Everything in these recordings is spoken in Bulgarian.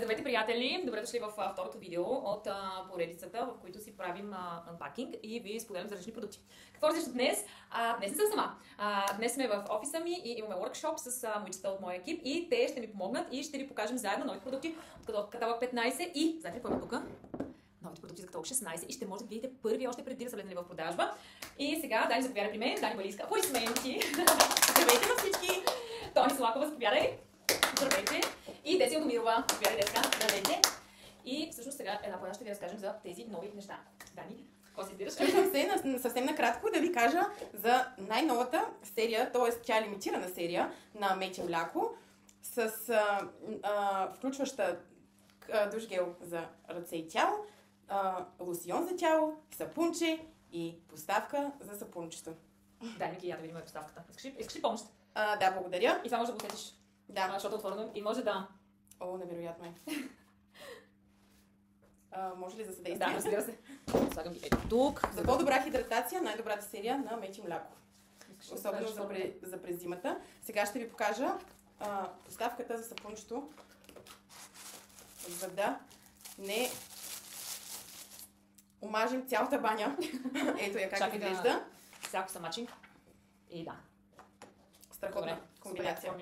Здравейте, приятели! Добре дошли в второто видео от поредицата, в които си правим анпакинг и ви споделям за различни продукти. Какво различно днес? Днес не съм сама. Днес сме в офиса ми и имаме workshop с момичета от моя екип и те ще ми помогнат и ще ви покажем заедно новите продукти от каталог 15 и, знаете какво има тук? Новите продукти за каталог 16 и ще можете да видите първи още преди да са влезнали в продажба. И сега Дани заповядай при мен, Дани Балийска. Аплодисменти! Здравейте на всички! Тони Слакова, заповядай! Здравейте! И Деси Отомирова. Заповядай, Деска. Здравейте! И всъщност сега една по една ще ви разкажем за тези нови неща. Дани, какво си избираш? Съвсем накратко да ви кажа за най-новата серия, т.е. тя е лимитирана серия на Мети Мляко с включваща душ гел за ръце и тяло, лосион за тяло, сапунче и поставка за сапунчето. Дай ми ги я да видим поставката. Искаш ли помощ? Да, благодаря. И това може да го усетиш. Да. Защото е отворено и може да... О, невероятно е. Може ли за съдействие? Да, разбира се. Слагам ги ето тук. За по-добра хидратация, най-добрата серия на Мети Мляко. Особено за през зимата. Сега ще ви покажа поставката за сапунчето, за да не омажем цялата баня. Ето я как изглежда. Всяко самачинг. И да. Страхотна комбинация.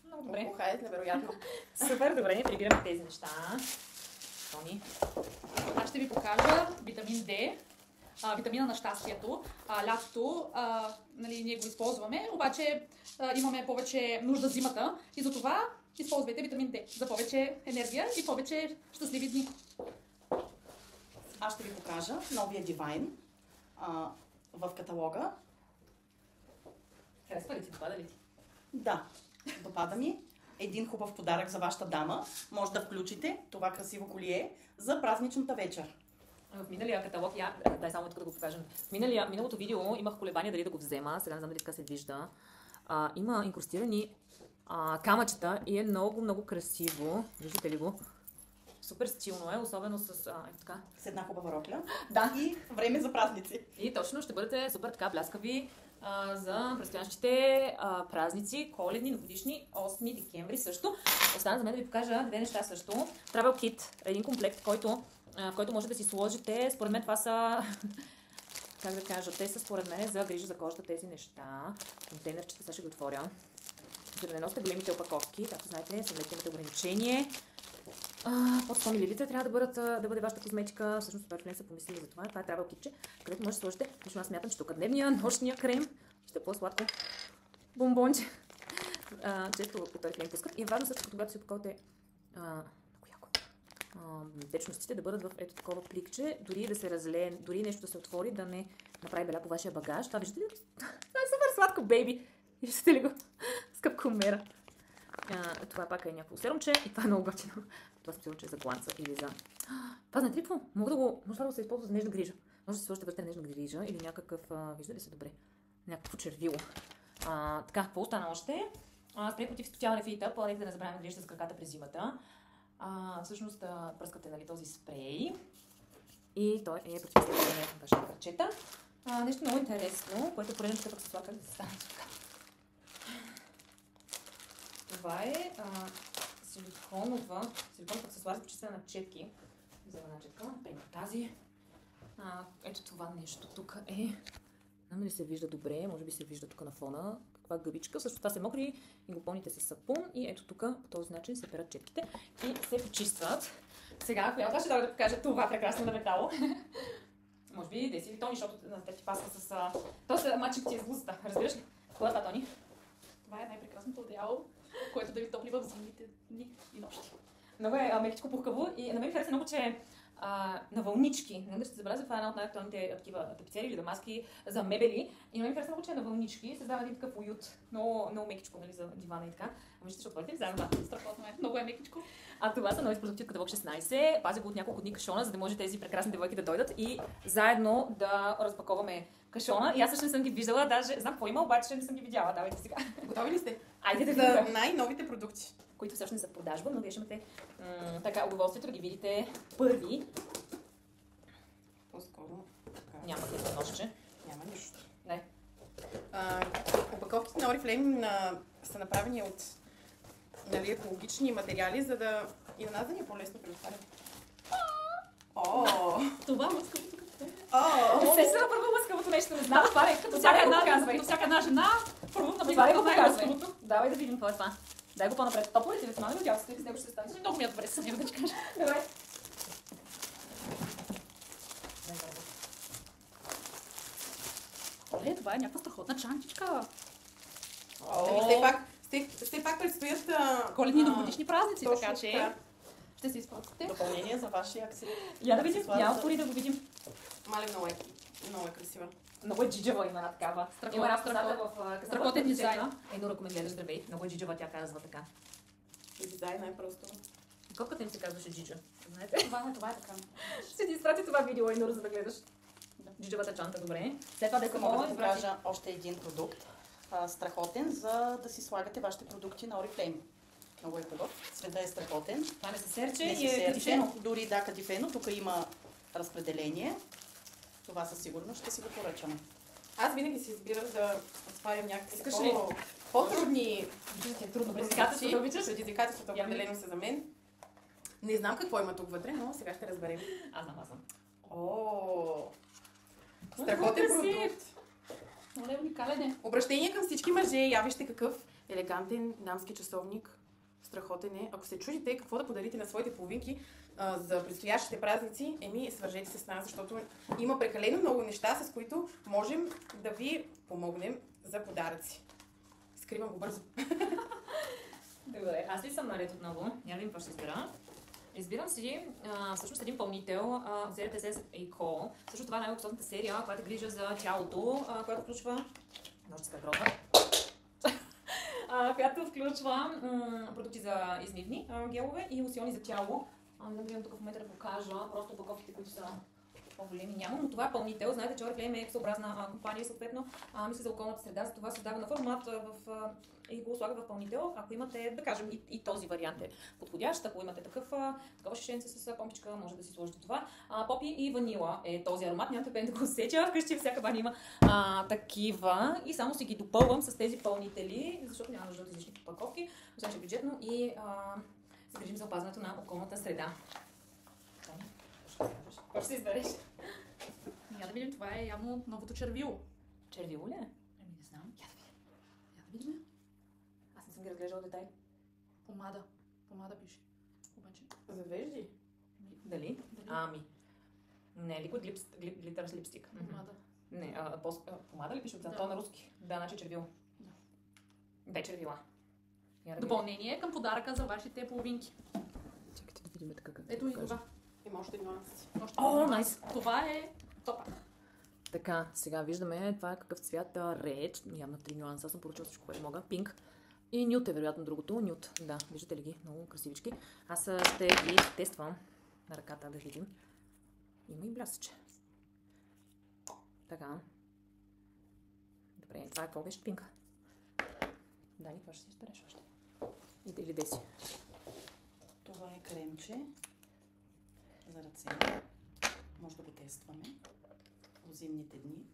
Много добре. Ухает, невероятно. Супер, добре, прибираме тези неща. Тони. Аз ще ви покажа витамин D, витамина на щастието. Лятото ние го използваме, обаче имаме повече нужда зимата и затова използвайте витамин D за повече енергия и повече щастливи дни. Аз ще ви покажа новия Divine в каталога. Харесва ли ти? Допада ли ти? Да, допада ми. Един хубав подарък за вашата дама. Може да включите това красиво колие за празничната вечер. В миналия каталог, дай само тук да го покажем. В миналото видео имах колебания дали да го взема, сега не знам дали така се вижда. Има инкрустирани камъчета и е много, много красиво. Виждате ли го? Супер стилно е, особено с ето така. С една хубава рокля. Да. И време за празници. И точно ще бъдете супер така бляскави за предстоящите празници, коледни, новогодишни, 8 декември също. Остана за мен да ви покажа две неща също. Travel Kit, един комплект, в който може да си сложите. Според мен това са, как да кажа, те са според мен за грижа за кожата тези неща. Контейнерчета, сега ще ги отворя. За да не носите големите опаковки, както знаете, съвместно имате ограничение. Под 100 мл трябва да бъде вашата козметика. Всъщност това са помислили за това. Това е Travel Kitче, където може да сложите. Лично аз смятам, че тук дневния, нощния крем ще е по-сладко бомбонче. Често от този крем пускат. И е важно също, когато си опаковате течностите да бъдат в ето такова пликче, дори да се разлее, дори нещо да се отвори, да не направи беля по вашия багаж. Това виждате ли? Това е супер сладко, бейби! Виждате ли го? Скъп комера. Това пак е някакво серумче и това е много готино. Това съм сигурна, че е за гланца или за... Това знаете ли какво? Може да се използва за нежна грижа. Може да се сложите вътре нежна грижа или някакъв... Вижда ли се добре? Някакво червило. Така, какво остана още? Спрей против социален рефита, планете да не забравяме грижата с краката през зимата. Всъщност пръскате този спрей. И той е против стъпване на вашите крачета. Нещо много интересно, което е пореден такъв аксесуар, как да се стане така. Това е силиконов аксесуар за почистване на четки. За една четка, например тази. Ето това нещо тук е. Не знам ли се вижда добре, може би се вижда тук на фона. Каква гъбичка. Също това се мокри и го пълните с сапун. И ето тук по този начин се перат четките и се почистват. Сега, която ще да покажа това прекрасно на метало. Може би Деси или Тони, защото на теб ти паска с... То са мачик ти е с гузата, разбираш ли? Това е това, Тони? Това е най-прекрасното одеяло, което да ви топли в зимните дни и нощи. Много е мекичко пухкаво и на мен хареса много, че на вълнички. Не да ще забравя, това е една от най-актуалните такива тапицери или дамаски за мебели. И на мен хареса много, че е на вълнички. Създава един такъв уют. Много мекичко, нали, за дивана и така. Вижте, ще отворите ли заедно? Да. Страхотно е. Много е мекичко. Това са нови продукти от каталог 16. Пазя го от няколко дни кашона, за да може тези прекрасни девойки да дойдат и заедно да разпаковаме кашона. И аз също не съм ги виждала, даже знам какво има, обаче не съм ги видяла. Давайте сега. Готови ли сте? Айде да за видим. най-новите продукти, които всъщност са в продажба, но вие ще имате така удоволствието да ги видите първи. По-скоро така. Няма къде нощче. Няма нищо. Не. Опаковките на Oriflame са направени от нали, екологични материали, за да и на нас да ни е по-лесно при отваряне. О! Това мъскавото кафе. Естествено, първо лъскавото нещо не знам. Това е като всяка една жена. Първо на Това е го най-лъскавото. показвай. Давай да видим какво е това. Дай го по-напред. Топло ли ти? С малко дяло с него ще се стане. Много ми е добре, съня да ти кажа. Добре. Оле, това е някаква страхотна чантичка. Все пак предстоят Коледни новогодишни празници, точно така че така. ще се използвате. Допълнение за вашия аксесуар. Я да видим. Я отвори да го видим. Мале, много е красива. Много е джиджава има една такава. Страхотен, Има една позната в страхотен дизайн. Едно ръко ме гледаш, здравей. Много е джиджава, тя казва така. Дизайна е просто... Котката им се казваше джиджа. Знаете? Това е така. Ще ти изпрати това видео, Енур, за да гледаш. Джиджавата чанта, добре. След това дека Мога да мога ви кажа още един продукт. Страхотен, за да си слагате вашите продукти на Oriflame. Много е хубав. Цветът е страхотен. Това не се серче Не и се е серче. катифено. Дори да, катифено. Тук има разпределение. Това със сигурност ще си го поръчаме. Аз винаги си избирам да отварям някакви Искаш ли? по-трудни Трудно предизвикателства. да обичаш. Предизвикателствата определено са за мен. Не знам какво има тук вътре, но сега ще разберем. Аз знам. О, страхотен продукт. Оле, уникален е. Обращение към всички мъже. Я вижте какъв елегантен дамски часовник. Страхотен е. Ако се чудите какво да подарите на своите половинки за предстоящите празници, свържете се с нас, защото има прекалено много неща, с които можем да ви помогнем за подаръци. Скривам го бързо. Добре, аз ли съм наред отново? Я да видим какво ще избера. Избирам си всъщност един пълнител от серията SS Eco. Също това е най-луксозната серия, която грижа за тялото, която включва... Ножица гроба. Която включва продукти за измивни гелове и лосиони за тяло. Не знам тук в момента да покажа, просто опаковките, които са по-големи нямам, но това е пълнител. Знаете, че Oriflame е екосъобразна компания и съответно мисля за околната среда, за това създава на формат и го слага в пълнител. Ако имате, да кажем, и този вариант е подходящ, ако имате такова шишенце с помпичка, може да си сложите това. Попи и ванила е този аромат, нямате пен да го усетя, вкъщи всяка баня има такива и само си ги допълвам с тези пълнители, защото няма нужда от излишни опаковки, освен че е бюджетно и се грижим за опазването на околната среда. Какво ще си избереш? Я да видим, това е явно новото червило. Червило ли е? Не знам. Я да видим. Аз не съм ги разглеждала детай. Помада пише. Обаче. Завежди. Дали? Не, Liquid Glitters Lipstick. Помада. Не, помада ли пише отзад? Да. То е на руски. Да, значи червило. Да. Бе червила. Допълнение към подаръка за вашите половинки. Чакайте да видим така как. Ето и това. Има още нюанси. О, найс! Това е топа. Така, сега виждаме това е какъв цвят. Ред, явно 3 нюанса. Аз съм поръчала всичко, което мога. Пинк. И нют е вероятно другото. Нют, да. Виждате ли ги? Много красивички. Аз ще ги тествам на ръката да видим. Има и блясъче. Така. Добре, това е какво беше пинка? Да, и това ще си избереш още. Или деси. Това е кремче за ръце. Може да го тестваме. В зимните дни.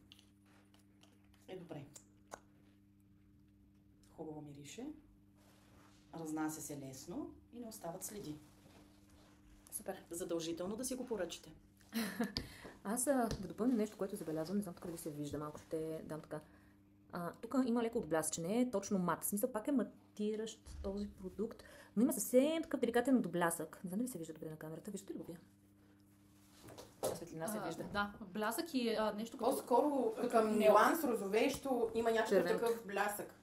Добре. Хубаво мирише. Разнася се лесно и не остават следи. Супер. Задължително да си го поръчате. Аз да допълня нещо, което забелязвам, не знам тук дали се вижда, малко ще дам така. Тук има леко отблясъче, не е точно мат. В смисъл пак е матиращ този продукт, но има съвсем такъв деликатен отблясък. Не знам дали се вижда добре на камерата. Виждате ли го вие? Светлина се вижда. Да, блясък и нещо като... По-скоро към нюанс розовещо има някакъв Червенко. такъв блясък.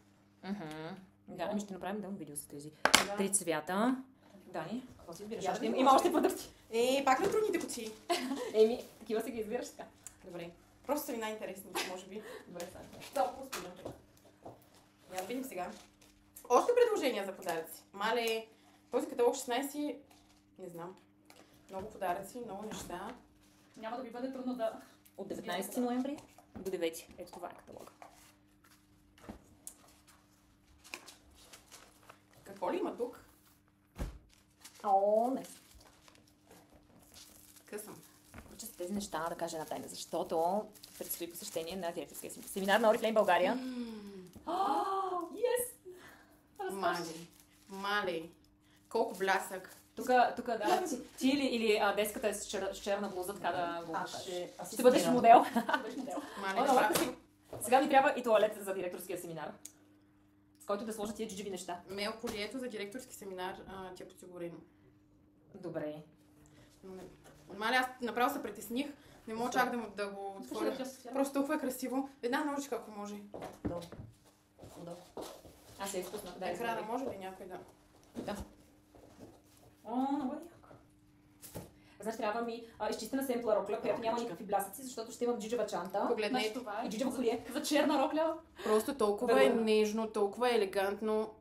Да, ми ще направим дълно видео с тези Да. 3 цвята. Дани, какво си избираш? Я да Още видим има още. още продукти. Пак на трудните кутии. Такива си ги избираш така. Добре. Просто са ми най-интересни, може би. Добре, Толкова спирам. Я да видим сега. Още предложения за подаръци. Мале, този каталог 16, не знам. Много подаръци, много неща. Няма да ви бъде трудно да... От 19 ноември до 9. Ето това е каталог. Какво ли има тук? О, не. Късам. Поръча с тези неща да кажа една тайна, защото предстои посещение на директорския семинар на Oriflame България. Yes! Маги. Мале. Колко блясък. Тук, да. Ти или деската е с черна блуза, така да го Аз покажеш. ще Ще бъдеш модел. Беше модел. Мале, О, това. много красиво. Сега ми трябва и туалет за директорския семинар, с който да сложа тия джидживи неща. Мейл колието за директорски семинар ти е подсигурено. Добре. Мале, аз направо се притесних. Не мога чак да го отворя. Просто толкова е красиво. Една ножичка, ако може. Долу. Аз се изпуснах. Да, Екрана може ли някой да... Да. О, много е яко. Значи трябва ми изчистена семпла рокля, която няма никакви блясъци, защото ще имам джиджева чанта Погледнете. Значи това е и джиджево колие. за черна рокля. Просто толкова е нежно, толкова е елегантно.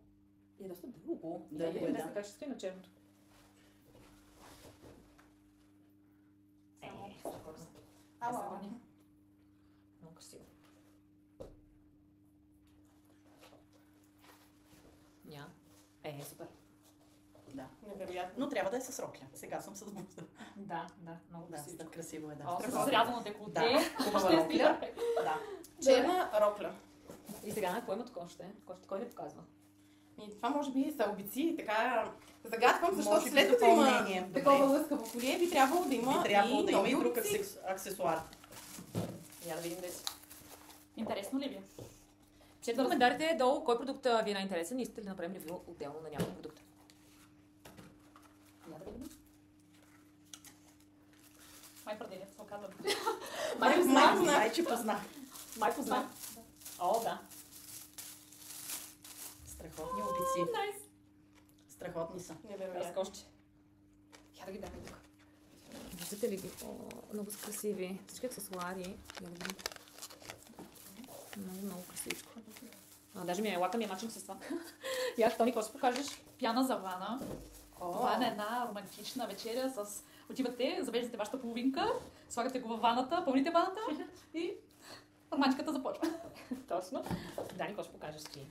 И е доста дълго. Да, Да, да. как ще стои на черното. Страхотно. Ала. Много красиво. Супер. Да. Невероятно. Но трябва да е с рокля. Сега съм с блуза. Да, много Да, красиво. красиво е, да. О, Страхотно. с рязано деколте. Да, хубава Ще рокля. стига. Да. Черна рокля. И сега на кой има такова още? Кой не показва? И това може би са обици, така загадвам, защото Може би след като има допълнение. Добре. такова лъскаво колие, би трябвало да има Би трябвало да има и нови друг обици. аксесуар. Я да видим днес. Интересно ли ви е? Пишете в коментарите долу кой продукт ви е най-интересен и искате ли да направим ревю отделно на някой продукт. Я да видим. Май пърделят, се оказвам. Май, че познах. Май познах. О, да. Страхотни обици. Найс. Страхотни са. Невероятно. Разкошче. Я да ги дам тук. Виждате ли ги? О, много са красиви. Всички аксесуари. Я да видим. Много красивичко. Даже ми е лака, ми е мачен с това. Я, Тони, какво ще покажеш? Пяна за вана. О, Това е на една романтична вечеря с... Отивате, завеждате вашата половинка, слагате го във ваната, пълните ваната и романтиката започва. Точно. Дани, какво ще покажеш ти?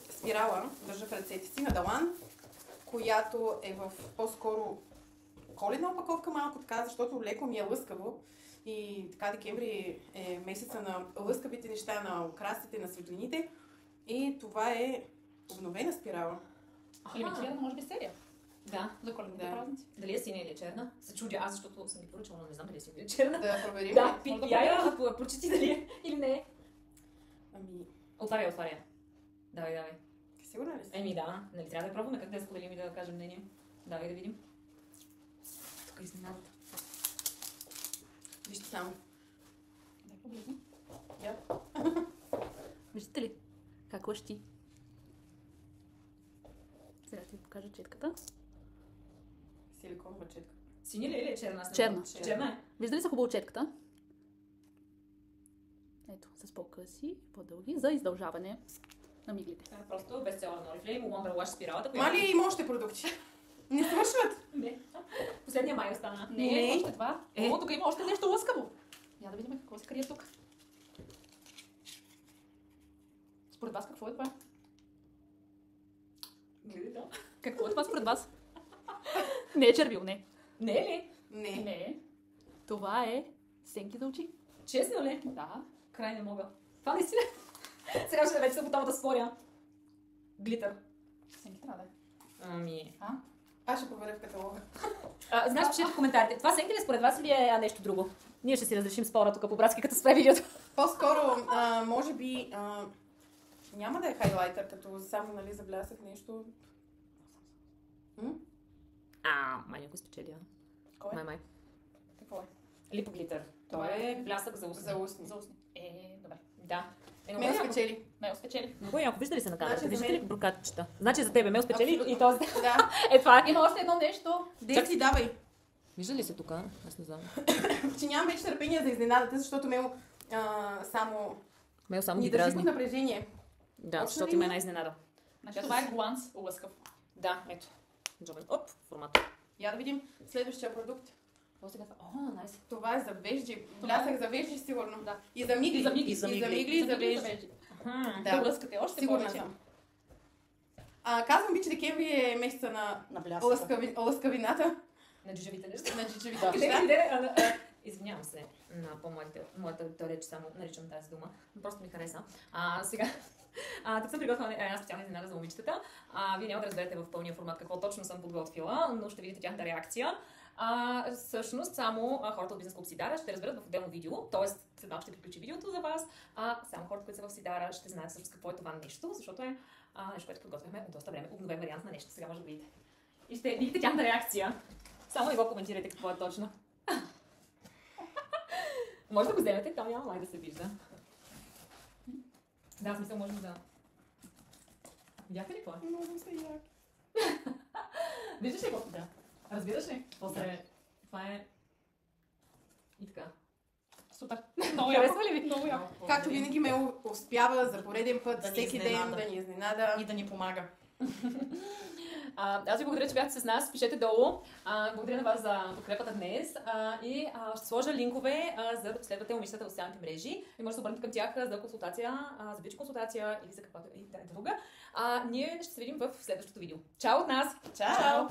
Спирала, държа в ръцете си на Далан, която е в по-скоро коледна опаковка малко така, защото леко ми е лъскаво. И така декември е месеца на лъскавите неща, на украсите, на светлините. И това е обновена спирала. Лимитирана, може би, серия Да. за коледните Да. празници. Дали е синя или е черна? Се чудя аз, защото съм ги поръчала, но не знам дали е синя или черна. Да проверим. Да, ли? я прочети дали е или не е. Ами, Отваря. Давай. сигурна ли си? Еми да, нали трябва да пробваме как да споделим и да кажем мнение. Давай да видим. Тук е изненадата. Вижте само. Дай погледни. Я. Виждате ли как лъщи? Сега ще ви покажа четката. Силиконова четка. Синя ли е или е черна? Аз не Черна. знам. Черна е. Вижда ли са хубаво четката? Ето, с по-къси, по-дълги, за издължаване на миглите. Това е просто бестселър на Oriflame, Wonder Wash спиралата, Мали има още продукти. Не свършват. Не. Последния май остана. Не, още два. Е. О, тук има още нещо лъскаво. Я да видим какво се крие тук. Според вас какво е това? Гледай там. Какво е това според вас? Не е червил, не. Не е ли? Не. Не. Това е сенки за очи. Честно ли? Да. Край не мога. Това наистина. Сега ще вече съм готова да споря. Глитър. Сенки трябва да е. Ами. Аз ще проверя в каталога. Значи, пишете в коментарите. Това сенки ли според вас или е нещо друго? Ние ще си разрешим спора тук по-братски, като спре видеото. По-скоро, може би, няма да е хайлайтер, като само, нали, за блясък нещо. Май някой спечели, Кой? Май. Какво е? Липоглитър. Той Това е е блясък за устни. За устни. За устни. Добре. Да. Мел спечели. Мел спечели. Много яко. Вижда ли се на камерата? Значи за Виждате ли мен- брокатчета? Значи за тебе Мел спечели Абсолютно. и този. Да. Това е. Има още едно нещо. Деси, давай. Вижда ли се тук? Аз не знам. Че нямам вече търпение за изненадата, защото Мел само Мел само ни ги държи дразни. под напрежение. Да, Точно защото ли има има? една изненада. Значи това е гланс лъскав. Да, ето. Джобен. Оп, формат. Я да видим следващия продукт. Какво сега? О, найс. Това е за вежди. Блясък за вежди сигурно. Да. И за мигли. И за мигли. И за мигли, и за За вежди. вежди. Да. Да лъскате още Сигурна повече. съм. Казвам ви, че декември е месеца на На блясъка. лъскавината. На джиджавите неща. На джиджевите Да. неща. Извинявам се на по-младите. Моята аудитория, че само наричам тази дума. Но просто ми хареса. Сега Тук съм приготвила една специална изненада за момичетата. Вие няма да разберете в пълния формат какво точно съм подготвила, но ще видите тяхната реакция. Всъщност само хората от Бизнес Клуб Сидара ще разберат в отделно видео, т.е. след малко ще приключи видеото за вас, само хората, които са в Сидара, ще знаят всъщност какво е това нещо, защото е нещо, което подготвяхме от доста време, обновен вариант на нещо, сега може да видите. И ще видите тяхната реакция. Само не го коментирайте какво е точно. Може да го вземете, там няма май да се вижда. Да, в смисъл може да... Видяхте ли какво е? Много се як. Виждаш ли какво? Да. Разбираш ли? После... Това е... И така. Супер. Много яко. Харесва ли ви? Много яко. Както винаги Мело успява за пореден път, Да ни всеки ден изненада. да ни изненада. И да ни помага. Аз ви благодаря, че бяхте с нас. Пишете долу. Благодаря на вас за подкрепата днес. И ще сложа линкове, за да последвате момичетата в социалните мрежи. И може да се обърнете към тях за консултация, за бич консултация или за каквато и да е друга. Ние ще се видим в следващото видео. Чао от нас! Чао!